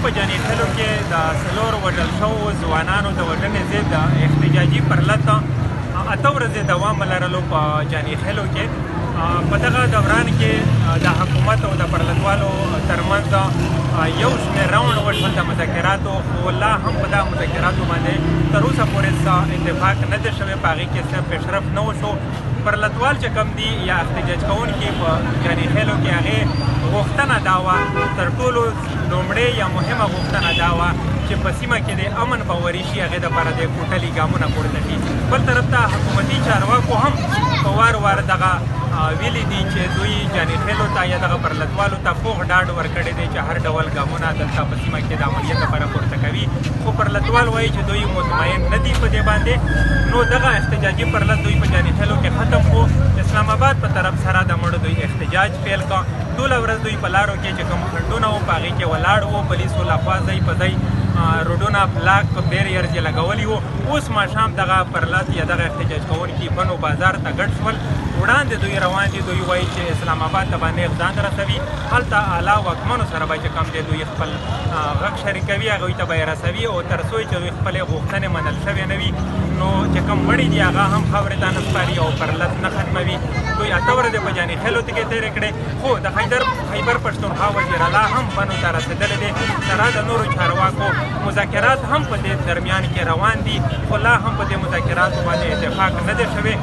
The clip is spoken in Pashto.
په جاني خیلو کې د څلورو وژل شوو ځوانانو د وژنې ضد احتجاجي پرلط اته ورځې دوام لرلو په جاني خیلو کې. په دغه دوران کې د حکومت او د پرلطوالو ترمنځ یو شمېر راوند وشول د مذاکراتو، خو لا هم په دغه مذاکراتو باندې تر اوسه پورې څه اتفاق نه دی شوی، په هغې کې څه پیشرفت نه وشو. پرلطوال چې کوم دي یا احتجاج کوونکي په جاني خیلو کې هغې غوښتنه دا وه، تر ټولو لومړۍ یا مهمه غوښتنه دا وه چې په سیمه کې د امن باوري شي، هغې دپاره د کوټلي ګامونه پورته کړي. بل طرف ته حکومتي چارواکو هم په وار وار دغه ویلي دي چې دوی جاني خیلو ته یا دغه پرلطوالو ته پوخ ډاډ ورکړی دی چې هر ډول ګامونه دلته په سیمه کې د امنیت لپاره پورته کوي، خو پرلطوال وایي چې دوی مطمئن نه دي په دې باندې. نو دغه احتجاجي پرلط دوی په جاني خیلو کې ختم کړو. اسلام آباد په طرف سره د مړو دوی احتجاج پیل کړ. ټوله ورځ دوی په لارو کې چې کوم خنډونه وو په هغې کې ولاړ وو، پولیسو لخوا ځای په ځای روډونه بلاک بیریرز یې لګولي وو. اوس ماښام دغه پرلط یا دغه احتجاج کوونکي بنو بازار ته ګډ شول. وړاندې دوی روان دي، دوی وایي چې اسلام آباد ته به نیغ ځان رسوي، هلته اعلی واکمنو سره به چې کوم دی دوی خپل غږ شریکوي، هغوی ته به یې رسوي، او تر څو چې دوی خپلې غوښتنې منل شوې نه وي نو چې کوم مړي دي هغه هم خاورې ته نه سپاري او پرلط نه ختموي. دوی اته ورځې په جاني خیلو کې تېرې کړې، خو د خیبر پښتونخوا وزیر اعلی هم بنو ته رسېدلی دی. سره د نورو چارواکو مذاکرات هم په دې درمیان کې روان دي، خو لا هم په دې مذاکراتو باندې اتفاق نه دی شوی.